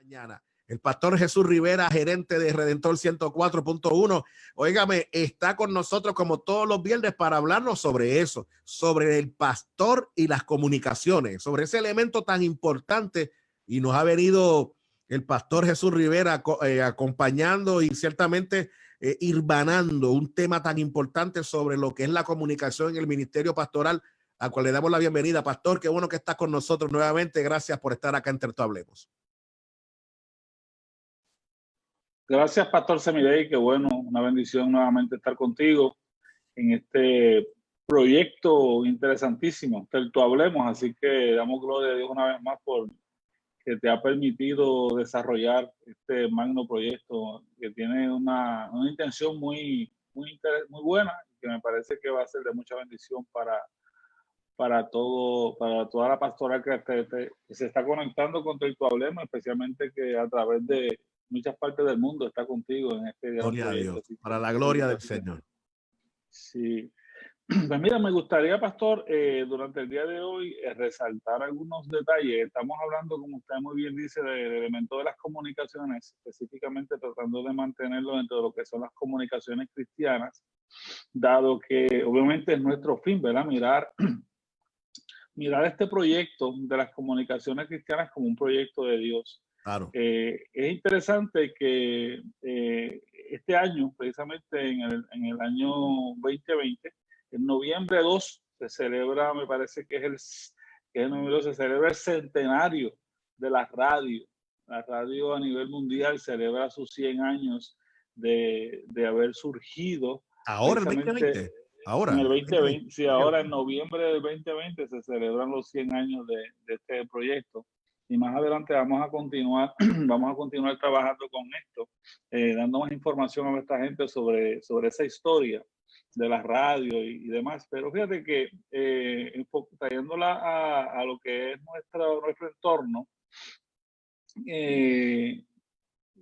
mañana. El pastor Jesús Rivera, gerente de Redentor 104.1, óigame, está con nosotros como todos los viernes para hablarnos sobre eso, sobre el pastor y las comunicaciones, sobre ese elemento tan importante, y nos ha venido el pastor Jesús Rivera acompañando y ciertamente irvanando un tema tan importante sobre lo que es la comunicación en el ministerio pastoral, a cual le damos la bienvenida. Pastor, qué bueno que está con nosotros nuevamente. Gracias por estar acá en Entre Tú Hablemos. Gracias, Pastor Semidey, qué bueno, una bendición nuevamente estar contigo en este proyecto interesantísimo, Entre Tú Hablemos, así que damos gloria a Dios una vez más por que te ha permitido desarrollar este magno proyecto que tiene una intención muy buena, que me parece que va a ser de mucha bendición para toda la pastoral que se está conectando con Entre Tú Hablemos, especialmente que a través de muchas partes del mundo está contigo en este gran gloria proyecto. a Dios, para la gloria del Señor. Sí. Pues mira, me gustaría, pastor, durante el día de hoy resaltar algunos detalles. Estamos hablando, como usted muy bien dice, del elemento de las comunicaciones, específicamente tratando de mantenerlo dentro de lo que son las comunicaciones cristianas, dado que obviamente es nuestro fin, ¿verdad? Mirar este proyecto de las comunicaciones cristianas como un proyecto de Dios. Claro. Es interesante que este año, precisamente en el año 2020, en noviembre 2 se celebra, me parece que se celebra el centenario de la radio. La radio a nivel mundial celebra sus 100 años de haber surgido. Ahora, el 2020. Ahora. En el 2020, sí, ahora en noviembre del 2020 se celebran los 100 años de este proyecto. Y más adelante vamos a continuar trabajando con esto, dando más información a nuestra gente sobre esa historia de la radio y demás. Pero fíjate que trayéndola a lo que es nuestro entorno,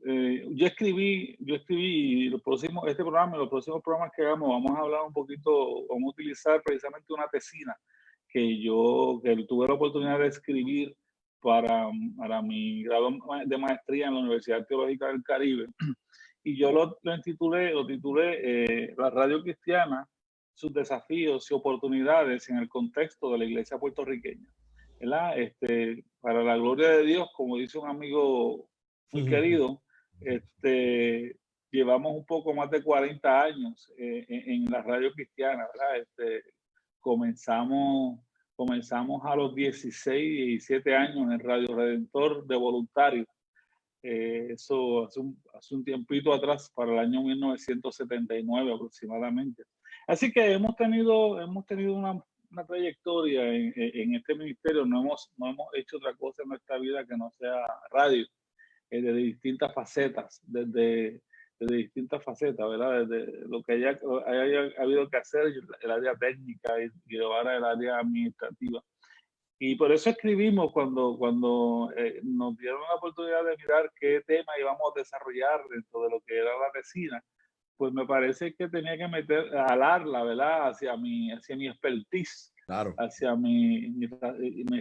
yo escribí este programa, los próximos programas que hagamos, vamos a hablar un poquito, vamos a utilizar precisamente una tesina que tuve la oportunidad de escribir para mi grado de maestría en la Universidad Teológica del Caribe. Y yo lo titulé La Radio Cristiana, sus desafíos y oportunidades en el contexto de la iglesia puertorriqueña. ¿Verdad? Para la gloria de Dios, como dice un amigo muy querido, llevamos un poco más de 40 años en la radio cristiana, ¿verdad? Comenzamos a los 16, 17 años en Radio Redentor de voluntarios. Eso hace un tiempito atrás, para el año 1979 aproximadamente. Así que hemos tenido una trayectoria en este ministerio. No hemos hecho otra cosa en nuestra vida que no sea radio, de distintas facetas, desde distintas facetas, ¿verdad? Desde lo que haya habido que hacer, el área técnica y ahora el área administrativa. Y por eso escribimos cuando nos dieron la oportunidad de mirar qué tema íbamos a desarrollar dentro de lo que era la tesina, pues me parece que tenía que jalarla, ¿verdad? Hacia mi expertise. Claro. Hacia mi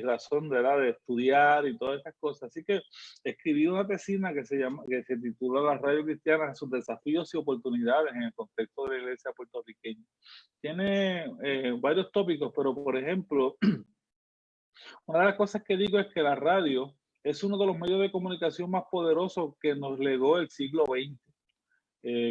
razón, ¿verdad?, de estudiar y todas estas cosas. Así que escribí una tesina que se titula La Radio Cristiana, sus desafíos y oportunidades en el contexto de la iglesia puertorriqueña. Tiene varios tópicos, pero por ejemplo, una de las cosas que digo es que la radio es uno de los medios de comunicación más poderosos que nos legó el siglo XX.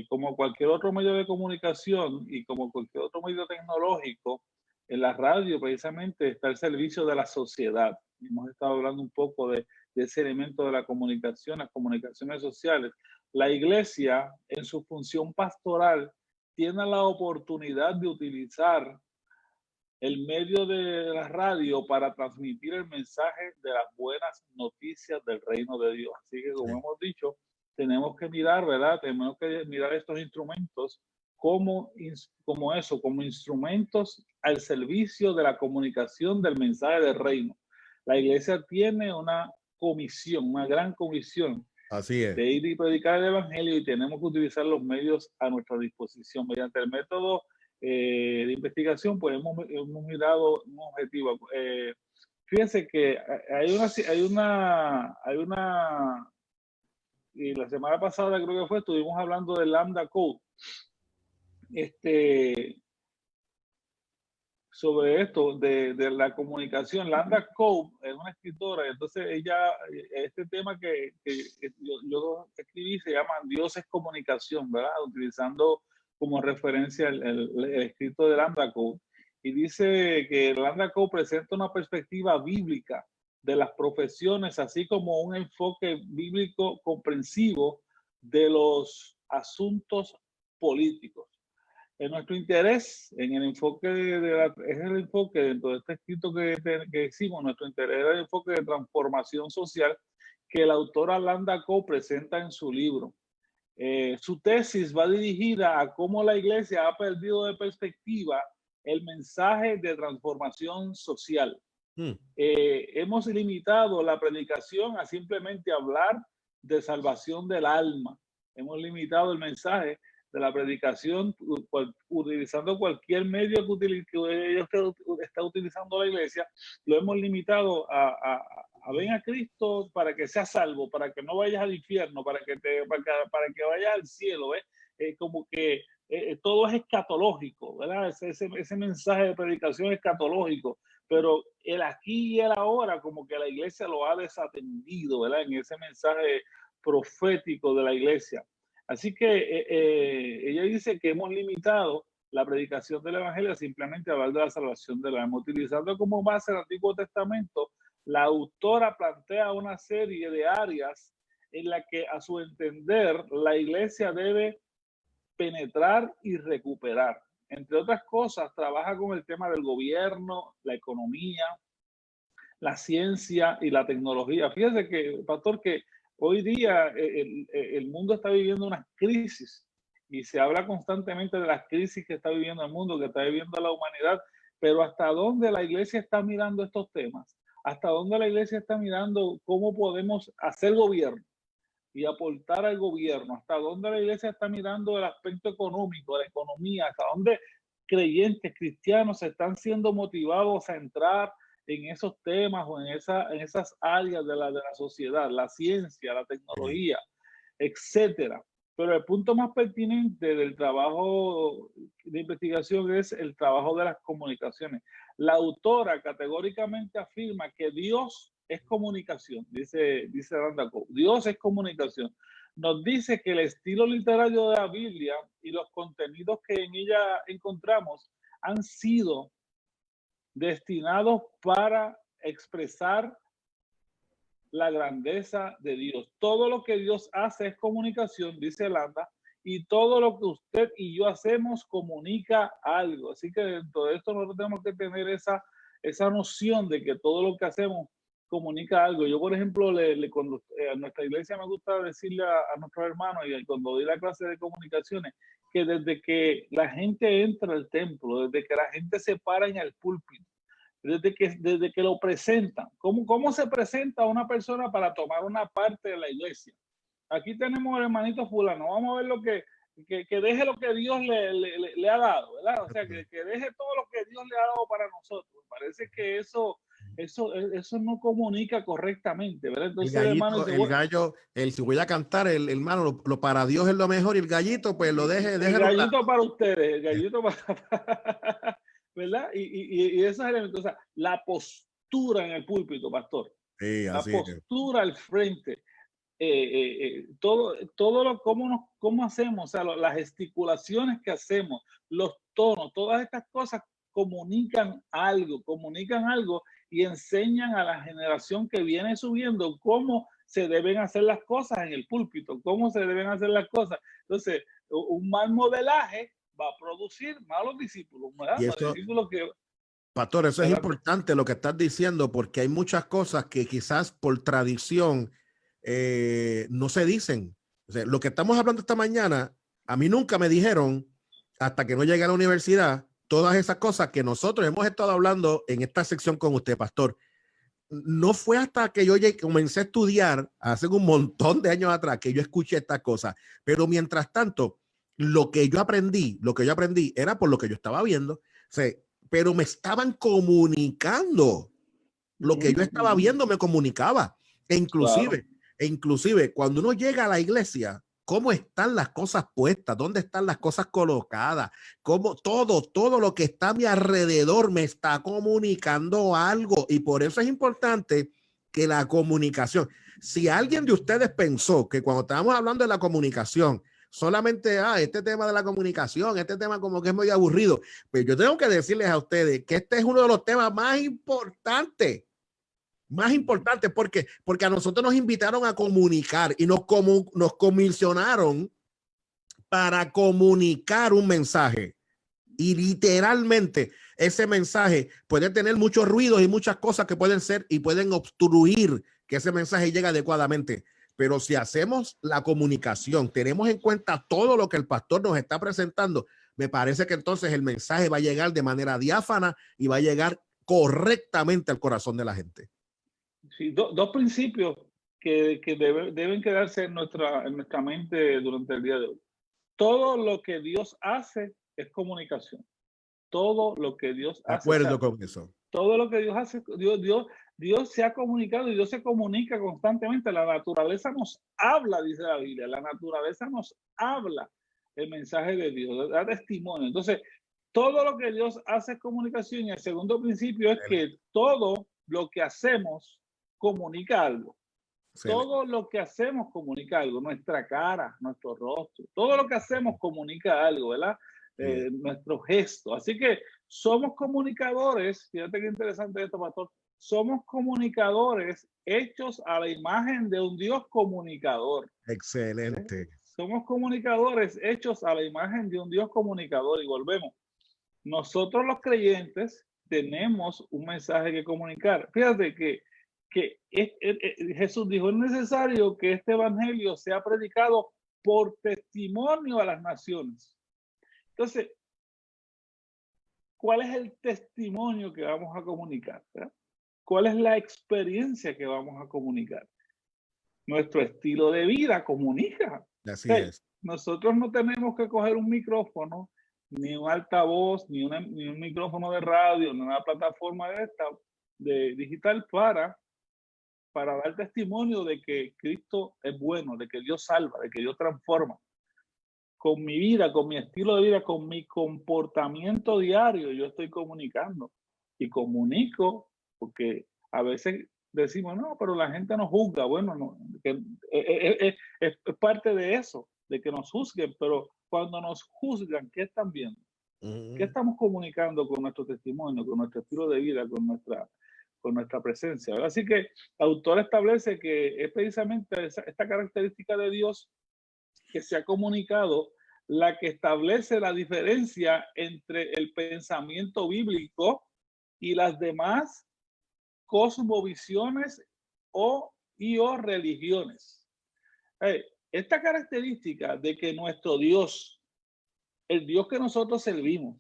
Como cualquier otro medio de comunicación y como cualquier otro medio tecnológico, en la radio precisamente está al servicio de la sociedad. Hemos estado hablando un poco de ese elemento de la comunicación, las comunicaciones sociales. La iglesia, en su función pastoral, tiene la oportunidad de utilizar el medio de la radio para transmitir el mensaje de las buenas noticias del reino de Dios. Así que, como hemos dicho, tenemos que mirar, ¿verdad? Tenemos que mirar estos instrumentos como instrumentos al servicio de la comunicación del mensaje del reino. La iglesia tiene una gran comisión. Así es. De ir y predicar el evangelio, y tenemos que utilizar los medios a nuestra disposición. Mediante el método de investigación, pues hemos mirado un objetivo. Fíjense que hay una y la semana pasada creo que fue, estuvimos hablando del Lambda Code. Sobre esto de la comunicación. Lambda Code es una escritora, entonces ella, este tema que yo escribí se llama Dios es comunicación, ¿verdad? Utilizando como referencia el escrito de Lambda Code. Y dice que Lambda Code presenta una perspectiva bíblica de las profesiones, así como un enfoque bíblico comprensivo de los asuntos políticos. En nuestro interés, en el enfoque es el enfoque dentro de este escrito que hicimos, nuestro interés es el enfoque de transformación social que la autora Lambda Code presenta en su libro. Su tesis va dirigida a cómo la iglesia ha perdido de perspectiva el mensaje de transformación social. Hemos limitado la predicación a simplemente hablar de salvación del alma. Hemos limitado el mensaje de la predicación utilizando cualquier medio que ella está utilizando la iglesia. Lo hemos limitado a ven a Cristo para que seas salvo, para que no vayas al infierno, para que vayas al cielo, ¿ves? Como que todo es escatológico, ¿verdad? Ese mensaje de predicación escatológico, pero el aquí y el ahora como que la iglesia lo ha desatendido, ¿verdad? En ese mensaje profético de la iglesia. Así que ella dice que hemos limitado la predicación del evangelio simplemente a hablar de la salvación del alma. Utilizando como base el Antiguo Testamento, la autora plantea una serie de áreas en las que, a su entender, la iglesia debe penetrar y recuperar. Entre otras cosas, trabaja con el tema del gobierno, la economía, la ciencia y la tecnología. Fíjese que, pastor, que hoy día el mundo está viviendo una crisis y se habla constantemente de las crisis que está viviendo el mundo, que está viviendo la humanidad, pero ¿hasta dónde la iglesia está mirando estos temas? ¿Hasta dónde la iglesia está mirando cómo podemos hacer gobierno y aportar al gobierno? ¿Hasta dónde la iglesia está mirando el aspecto económico, la economía? ¿Hasta dónde creyentes cristianos están siendo motivados a entrar en esos temas o en esas áreas de la sociedad, la ciencia, la tecnología, etcétera? Pero el punto más pertinente del trabajo de investigación es el trabajo de las comunicaciones. La autora categóricamente afirma que Dios es comunicación, dice Lambda Code. Dios es comunicación. Nos dice que el estilo literario de la Biblia y los contenidos que en ella encontramos han sido destinados para expresar la grandeza de Dios. Todo lo que Dios hace es comunicación, dice Lambda, y todo lo que usted y yo hacemos comunica algo. Así que dentro de esto nosotros tenemos que tener esa noción de que todo lo que hacemos comunica algo. Yo, por ejemplo, cuando a nuestra iglesia me gusta decirle a nuestros hermanos, y cuando doy la clase de comunicaciones, que desde que la gente entra al templo, desde que la gente se para en el púlpito, desde que lo presentan, ¿cómo se presenta una persona para tomar una parte de la iglesia? Aquí tenemos al hermanito fulano, vamos a ver lo que deje lo que Dios le ha dado, ¿verdad? O sea, que deje todo lo que Dios le ha dado para nosotros. Parece que eso no comunica correctamente, ¿verdad? Entonces, el gallito, hermano, el gallo, si voy a cantar, el hermano, lo para Dios es lo mejor, y el gallito, pues lo deje. El gallito para ustedes, el gallito para ¿verdad? Y esos elementos, o sea, la postura en el púlpito, pastor. Sí, la postura al frente. Todo lo cómo hacemos, o sea, las gesticulaciones que hacemos, los tonos, todas estas cosas comunican algo y enseñan a la generación que viene subiendo cómo se deben hacer las cosas en el púlpito, cómo se deben hacer las cosas. Entonces, un mal modelaje va a producir malos discípulos, ¿verdad? Y eso, discípulos que, pastor, eso ¿verdad? Es importante lo que estás diciendo, porque hay muchas cosas que quizás por tradición no se dicen. O sea, lo que estamos hablando esta mañana, a mí nunca me dijeron, hasta que no llegué a la universidad, todas esas cosas que nosotros hemos estado hablando en esta sección con usted, pastor. No fue hasta que yo comencé a estudiar hace un montón de años atrás que yo escuché estas cosas. Pero mientras tanto, lo que yo aprendí era por lo que yo estaba viendo. O sea, pero me estaban comunicando. Lo que yo estaba viendo me comunicaba. E inclusive, E inclusive cuando uno llega a la iglesia, ¿cómo están las cosas puestas? ¿Dónde están las cosas colocadas? ¿Cómo todo lo que está a mi alrededor me está comunicando algo? Y por eso es importante que la comunicación, si alguien de ustedes pensó que cuando estábamos hablando de la comunicación, solamente, este tema de la comunicación, este tema como que es muy aburrido, pues yo tengo que decirles a ustedes que este es uno de los temas más importantes. Porque a nosotros nos invitaron a comunicar y nos comisionaron para comunicar un mensaje. Y literalmente ese mensaje puede tener muchos ruidos y muchas cosas que pueden ser y pueden obstruir que ese mensaje llegue adecuadamente. Pero si hacemos la comunicación, tenemos en cuenta todo lo que el pastor nos está presentando, me parece que entonces el mensaje va a llegar de manera diáfana y va a llegar correctamente al corazón de la gente. Sí, dos principios que deben quedarse en nuestra mente durante el día de hoy. Todo lo que Dios hace es comunicación. Todo lo que Dios hace. De acuerdo con eso. Todo lo que Dios hace, Dios se ha comunicado y Dios se comunica constantemente. La naturaleza nos habla, dice la Biblia. La naturaleza nos habla el mensaje de Dios, da testimonio. Entonces, todo lo que Dios hace es comunicación. Y el segundo principio es que todo lo que hacemos comunica algo. Todo lo que hacemos comunica algo, nuestra cara, nuestro rostro, todo lo que hacemos comunica algo, ¿verdad? Nuestro gesto. Así que somos comunicadores, fíjate qué interesante esto, pastor, somos comunicadores hechos a la imagen de un Dios comunicador. Excelente. Somos comunicadores hechos a la imagen de un Dios comunicador y volvemos. Nosotros los creyentes tenemos un mensaje que comunicar. Fíjate que Jesús dijo, es necesario que este evangelio sea predicado por testimonio a las naciones. Entonces, ¿cuál es el testimonio que vamos a comunicar? ¿Verdad? ¿Cuál es la experiencia que vamos a comunicar? Nuestro estilo de vida comunica. Así es. Nosotros no tenemos que coger un micrófono, ni un altavoz, ni un micrófono de radio, ni una plataforma de digital para dar testimonio de que Cristo es bueno, de que Dios salva, de que Dios transforma. Con mi vida, con mi estilo de vida, con mi comportamiento diario, yo estoy comunicando. Y comunico porque a veces decimos, no, pero la gente nos juzga. Bueno, no, es parte de eso, de que nos juzguen, pero cuando nos juzgan, ¿qué están viendo? ¿Qué estamos comunicando con nuestro testimonio, con nuestro estilo de vida, con nuestra presencia? ¿Verdad? Así que el autor establece que es precisamente esta característica de Dios que se ha comunicado la que establece la diferencia entre el pensamiento bíblico y las demás cosmovisiones o religiones. Esta característica de que nuestro Dios, el Dios que nosotros servimos,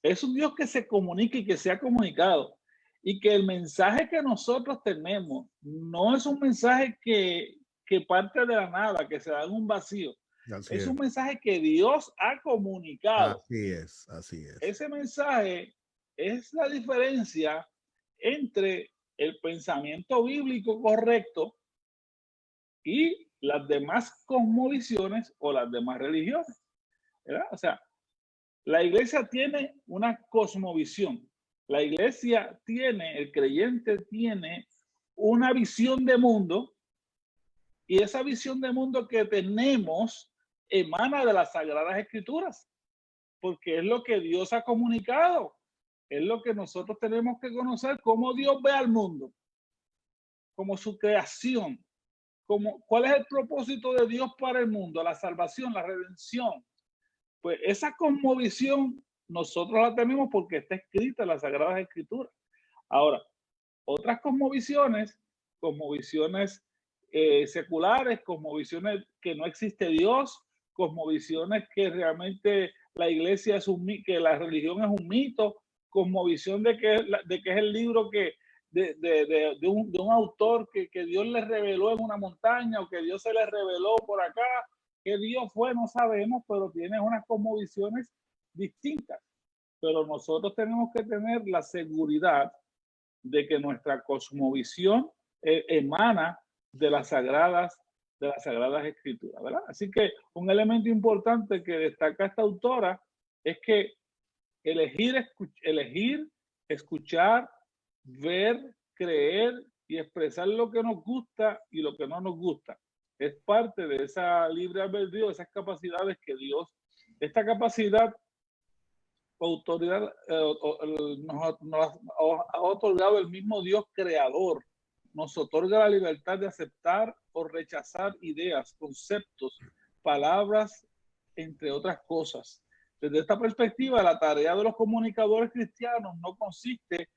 es un Dios que se comunica y que se ha comunicado, y que el mensaje que nosotros tenemos no es un mensaje que parte de la nada, que se da en un vacío. Es un mensaje que Dios ha comunicado. Así es, así es. Ese mensaje es la diferencia entre el pensamiento bíblico correcto y las demás cosmovisiones o las demás religiones, ¿verdad? O sea, la iglesia tiene una cosmovisión. La iglesia tiene, el creyente tiene una visión de mundo, y esa visión de mundo que tenemos emana de las Sagradas Escrituras, porque es lo que Dios ha comunicado. Es lo que nosotros tenemos que conocer, cómo Dios ve al mundo, como su creación, cuál es el propósito de Dios para el mundo, la salvación, la redención. Pues esa cosmovisión nosotros la tenemos porque está escrita en las Sagradas Escrituras. Ahora, otras cosmovisiones seculares, cosmovisiones que no existe Dios, cosmovisiones que realmente la iglesia que la religión es un mito, cosmovisión de que es el libro de un autor que Dios le reveló en una montaña, o que Dios se le reveló por acá. ¿Qué Dios fue? No sabemos, pero tiene unas cosmovisiones distintas. Pero nosotros tenemos que tener la seguridad de que nuestra cosmovisión emana de las sagradas escrituras, ¿verdad? Así que un elemento importante que destaca esta autora es que elegir, escuchar, ver, creer y expresar lo que nos gusta y lo que no nos gusta es parte de esa libre albedrío, esas capacidades que Dios, esta capacidad autoridad nos ha otorgado el mismo Dios creador. Nos otorga la libertad de aceptar o rechazar ideas, conceptos, palabras, entre otras cosas. Desde esta perspectiva, la tarea de los comunicadores cristianos no consiste,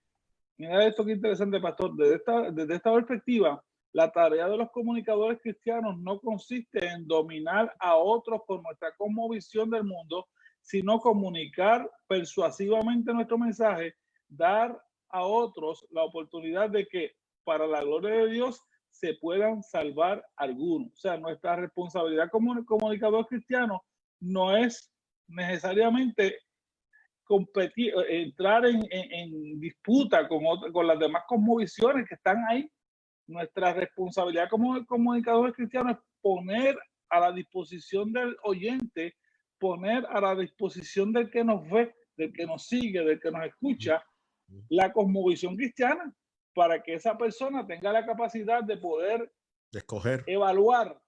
mira esto que interesante, pastor, desde esta perspectiva, la tarea de los comunicadores cristianos no consiste en dominar a otros con nuestra cosmovisión del mundo, sino comunicar persuasivamente nuestro mensaje, dar a otros la oportunidad de que para la gloria de Dios se puedan salvar algunos. O sea, nuestra responsabilidad como comunicador cristiano no es necesariamente competir, entrar en disputa con las demás cosmovisiones que están ahí. Nuestra responsabilidad como comunicadores cristianos es poner a la disposición del oyente, poner a la disposición del que nos ve, del que nos sigue, del que nos escucha, la cosmovisión cristiana, para que esa persona tenga la capacidad de poder escoger, evaluar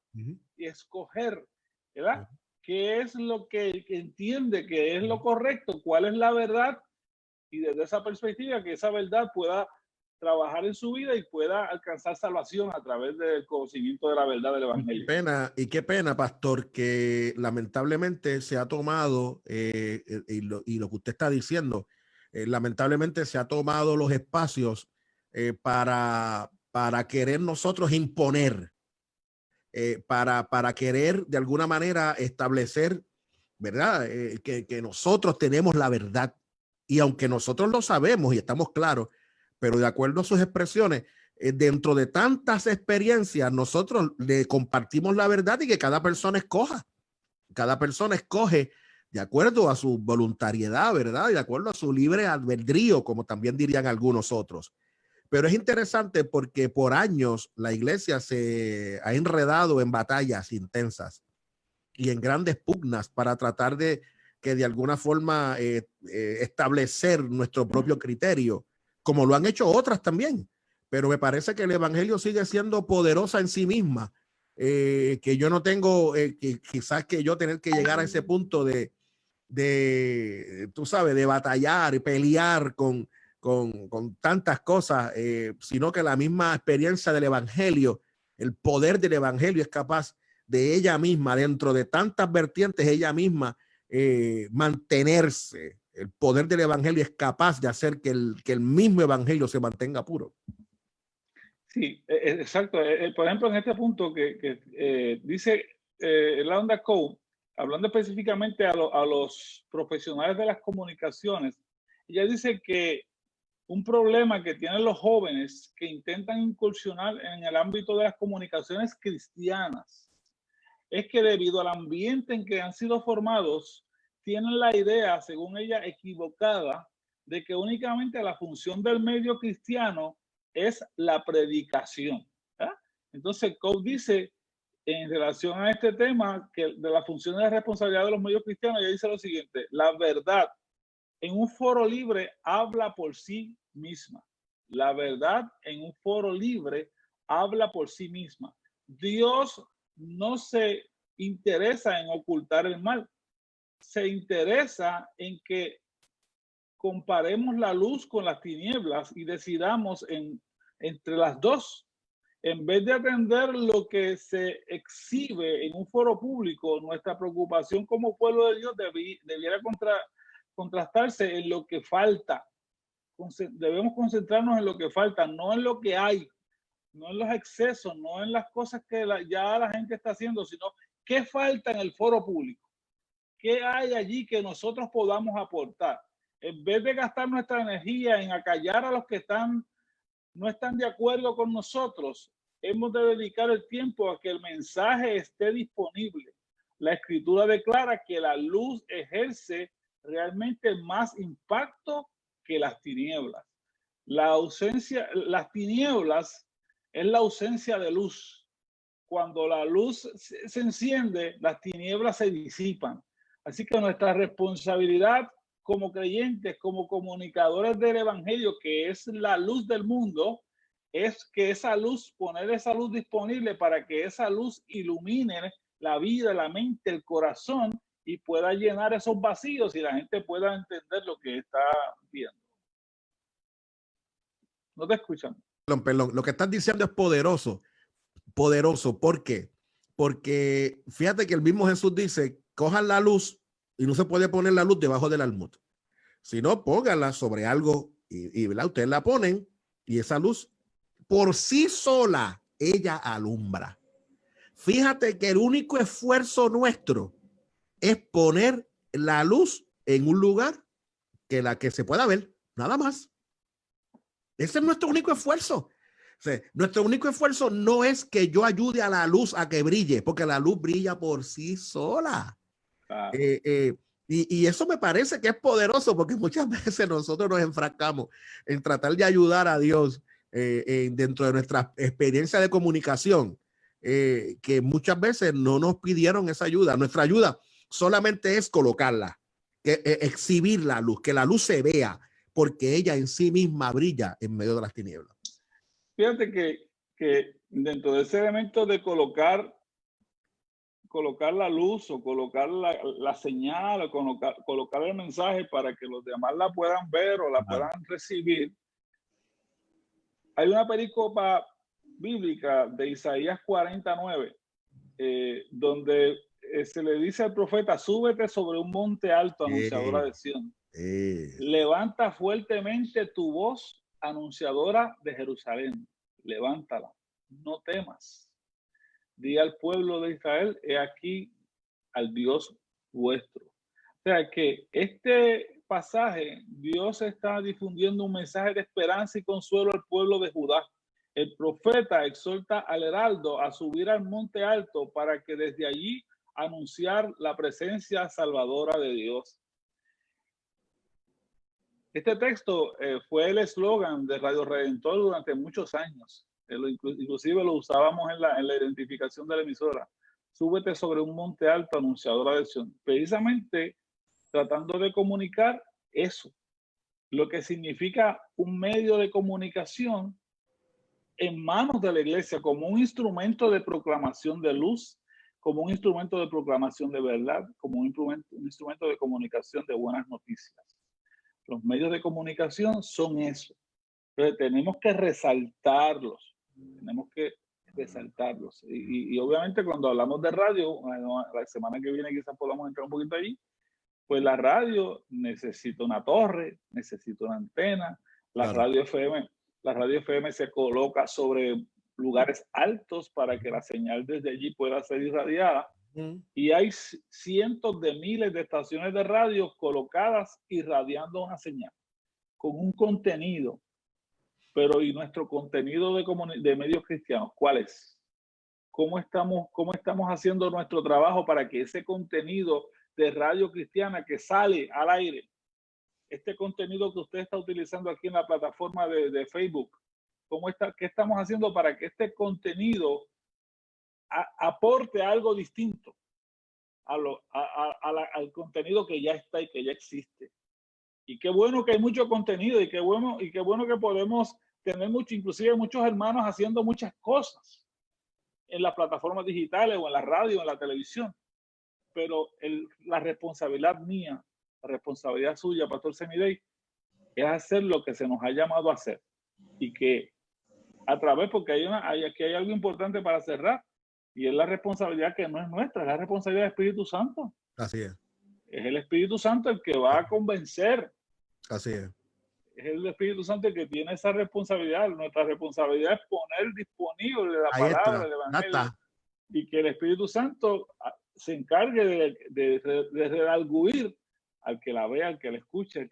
y escoger, ¿verdad? ¿Qué es lo que entiende que es lo correcto? ¿Cuál es la verdad? Y desde esa perspectiva, que esa verdad pueda trabajar en su vida y pueda alcanzar salvación a través del conocimiento de la verdad del Evangelio. Qué pena, pastor, que lamentablemente se ha tomado, y lo que usted está diciendo, lamentablemente se ha tomado los espacios para querer nosotros imponer, para querer de alguna manera establecer, ¿verdad? Que nosotros tenemos la verdad. Y aunque nosotros lo sabemos y estamos claros, pero de acuerdo a sus expresiones, dentro de tantas experiencias, nosotros le compartimos la verdad y que cada persona escoja. Cada persona escoge de acuerdo a su voluntariedad, ¿verdad? Y de acuerdo a su libre albedrío, como también dirían algunos otros. Pero es interesante porque por años la iglesia se ha enredado en batallas intensas y en grandes pugnas para tratar de que de alguna forma establecer nuestro propio criterio, como lo han hecho otras también. Pero me parece que el evangelio sigue siendo poderosa en sí misma, que yo no tengo, quizás que yo tener que llegar a ese punto de tú sabes, de batallar y pelear con tantas cosas, sino que la misma experiencia del evangelio, el poder del evangelio es capaz de ella misma, dentro de tantas vertientes, ella misma mantenerse. El poder del evangelio es capaz de hacer que el mismo evangelio se mantenga puro. Sí, exacto. Por ejemplo, en este punto que dice Launda Cole, hablando específicamente a los profesionales de las comunicaciones, ella dice que un problema que tienen los jóvenes que intentan incursionar en el ámbito de las comunicaciones cristianas es que debido al ambiente en que han sido formados, tienen la idea, según ella, equivocada, de que únicamente la función del medio cristiano es la predicación. ¿Eh? Entonces, Cole dice, en relación a este tema, que de la función de la responsabilidad de los medios cristianos, ella dice lo siguiente: la verdad en un foro libre habla por sí misma. La verdad en un foro libre habla por sí misma. Dios no se interesa en ocultar el mal, se interesa en que comparemos la luz con las tinieblas y decidamos entre las dos. En vez de atender lo que se exhibe en un foro público, nuestra preocupación como pueblo de Dios debiera contrastarse en lo que falta. Debemos concentrarnos en lo que falta, no en lo que hay, no en los excesos, no en las cosas que ya la gente está haciendo, sino qué falta en el foro público, qué hay allí que nosotros podamos aportar. En vez de gastar nuestra energía en acallar a los que no están de acuerdo con nosotros, hemos de dedicar el tiempo a que el mensaje esté disponible. La escritura declara que la luz ejerce realmente más impacto que las tinieblas. Las tinieblas es la ausencia de luz. cuando la luz se enciende, las tinieblas se disipan. Así que nuestra responsabilidad como creyentes, como comunicadores del evangelio, que es la luz del mundo, es que esa luz, poner esa luz disponible para que esa luz ilumine la vida, la mente, el corazón y pueda llenar esos vacíos y la gente pueda entender lo que está viendo. No te escuchan. Perdón, lo que estás diciendo es poderoso, poderoso. ¿Por qué? Porque fíjate que el mismo Jesús dice, cojan la luz y no se puede poner la luz debajo del almud, sino póngala sobre algo y ¿verdad? Ustedes la ponen y esa luz por sí sola, ella alumbra. Fíjate que el único esfuerzo nuestro es poner la luz en un lugar que la que se pueda ver, nada más. Ese es nuestro único esfuerzo. O sea, nuestro único esfuerzo no es que yo ayude a la luz a que brille, porque la luz brilla por sí sola. Ah. Y eso me parece que es poderoso, porque muchas veces nosotros nos enfrascamos en tratar de ayudar a Dios dentro de nuestra experiencia de comunicación, que muchas veces no nos pidieron esa ayuda. Nuestra ayuda solamente es colocarla, exhibir la luz, que la luz se vea, porque ella en sí misma brilla en medio de las tinieblas. Fíjate que dentro de ese elemento de colocar la luz o colocar la señal o colocar el mensaje para que los demás la puedan ver o la puedan recibir, hay una pericopa bíblica de Isaías 49, donde se le dice al profeta, súbete sobre un monte alto, anunciadora de Sión. Levanta fuertemente tu voz, anunciadora de Jerusalén. Levántala, no temas. Di al pueblo de Israel, he aquí al Dios vuestro. O sea que este pasaje, Dios está difundiendo un mensaje de esperanza y consuelo al pueblo de Judá. El profeta exhorta al heraldo a subir al monte alto para que desde allí anunciar la presencia salvadora de Dios. Este texto fue el eslogan de Radio Redentor durante muchos años. Inclusive lo usábamos en la identificación de la emisora. Súbete sobre un monte alto, anunciadora de Sión. Precisamente tratando de comunicar eso, lo que significa un medio de comunicación en manos de la iglesia como un instrumento de proclamación de luz, como un instrumento de proclamación de verdad, como un instrumento de comunicación de buenas noticias. Los medios de comunicación son eso. Entonces tenemos que resaltarlos. Y obviamente cuando hablamos de radio, bueno, la semana que viene quizás podamos entrar un poquito allí, pues la radio necesita una torre, necesita una antena. La radio FM se coloca sobre lugares altos para que la señal desde allí pueda ser irradiada. Y hay cientos de miles de estaciones de radio colocadas irradiando una señal con un contenido. Pero ¿y nuestro contenido de medios cristianos? ¿Cuál es? ¿Cómo estamos haciendo nuestro trabajo para que ese contenido de radio cristiana que sale al aire, este contenido que usted está utilizando aquí en la plataforma de Facebook, qué estamos haciendo para que este contenido aporte algo distinto al contenido que ya está y que ya existe? Y qué bueno que hay mucho contenido y qué bueno que podemos tener inclusive muchos hermanos haciendo muchas cosas en las plataformas digitales o en la radio o en la televisión. Pero la responsabilidad mía, la responsabilidad suya, Pastor Semidey, es hacer lo que se nos ha llamado a hacer. Y que a través, porque aquí hay algo importante para cerrar, y es la responsabilidad que no es nuestra, es la responsabilidad del Espíritu Santo. Así es. Es el Espíritu Santo el que va a convencer. Así es. Es el Espíritu Santo el que tiene esa responsabilidad. Nuestra responsabilidad es poner disponible la palabra del Evangelio. Y que el Espíritu Santo se encargue de redarguir al que la vea, al que la escuche, al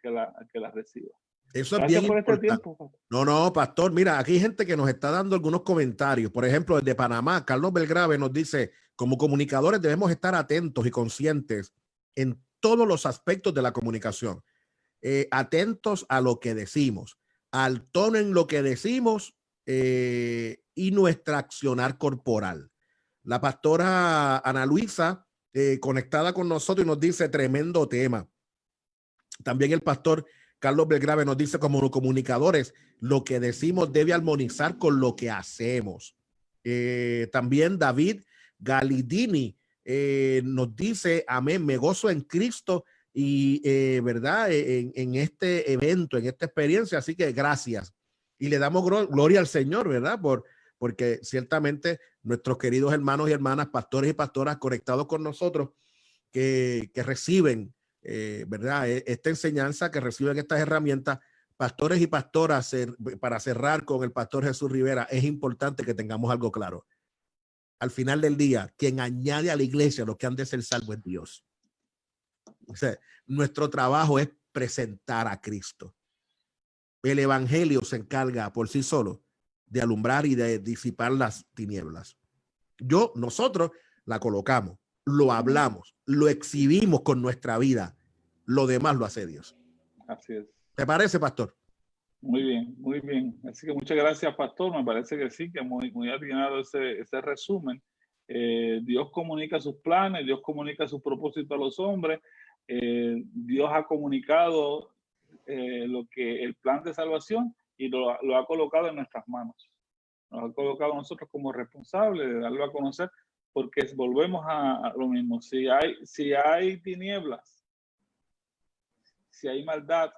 que la reciba. Eso es bien importante. No, pastor, mira, aquí hay gente que nos está dando algunos comentarios. Por ejemplo, desde Panamá, Carlos Belgrave nos dice, como comunicadores debemos estar atentos y conscientes en todos los aspectos de la comunicación. Atentos a lo que decimos, al tono en lo que decimos y nuestra accionar corporal. La pastora Ana Luisa, conectada con nosotros, y nos dice tremendo tema. También el pastor Carlos Belgrave nos dice, como comunicadores, lo que decimos debe armonizar con lo que hacemos. También David Galidini nos dice, amén, me gozo en Cristo y verdad, en este evento, en esta experiencia, así que gracias. Y le damos gloria al Señor, ¿verdad? Porque ciertamente nuestros queridos hermanos y hermanas, pastores y pastoras conectados con nosotros, que reciben, ¿verdad? Esta enseñanza, que reciben estas herramientas, pastores y pastoras, para cerrar con el pastor Jesús Rivera, es importante que tengamos algo claro. Al final del día, quien añade a la iglesia lo que han de ser salvo es Dios. O sea, nuestro trabajo es presentar a Cristo. El evangelio se encarga por sí solo de alumbrar y de disipar las tinieblas. Nosotros la colocamos, lo hablamos, lo exhibimos con nuestra vida. Lo demás lo hace Dios. Así es. ¿Te parece, pastor? Muy bien, muy bien. Así que muchas gracias, pastor. Me parece que sí, que muy atinado ese resumen. Dios comunica sus planes, Dios comunica sus propósitos a los hombres. Dios ha comunicado el plan de salvación y lo ha colocado en nuestras manos. Nos ha colocado a nosotros como responsables de darlo a conocer, porque volvemos a lo mismo. Si hay tinieblas, si hay maldad,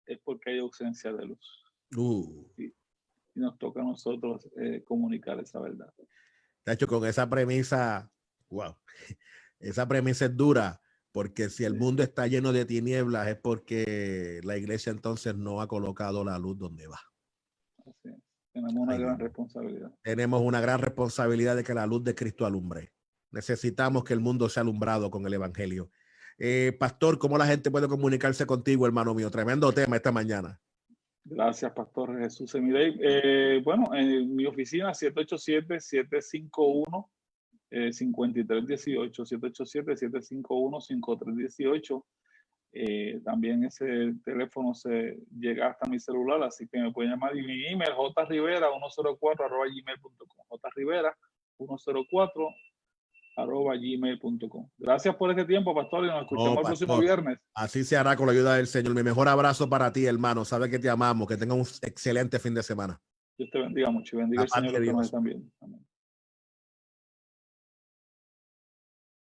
es porque hay ausencia de luz. Y nos toca a nosotros comunicar esa verdad. De hecho, con esa premisa, wow, esa premisa es dura, porque si el mundo está lleno de tinieblas es porque la iglesia entonces no ha colocado la luz donde va. Así es. Tenemos una gran responsabilidad. Tenemos una gran responsabilidad de que la luz de Cristo alumbre. Necesitamos que el mundo sea alumbrado con el evangelio. Pastor, ¿cómo la gente puede comunicarse contigo, hermano mío? Tremendo tema esta mañana. Gracias, Pastor Jesús Emirey. Bueno, en mi oficina 787-751-5318, 787-751-5318. También ese teléfono se llega hasta mi celular, así que me pueden llamar. Y mi email, jrivera104@gmail.com, jrivera104@gmail.com. Gracias por este tiempo, pastor, y nos escuchamos el próximo viernes. Así se hará con la ayuda del Señor. Mi mejor abrazo para ti, hermano. Sabes que te amamos. Que tengas un excelente fin de semana. Dios te bendiga mucho y bendiga al Señor que nos están viendo. Amén.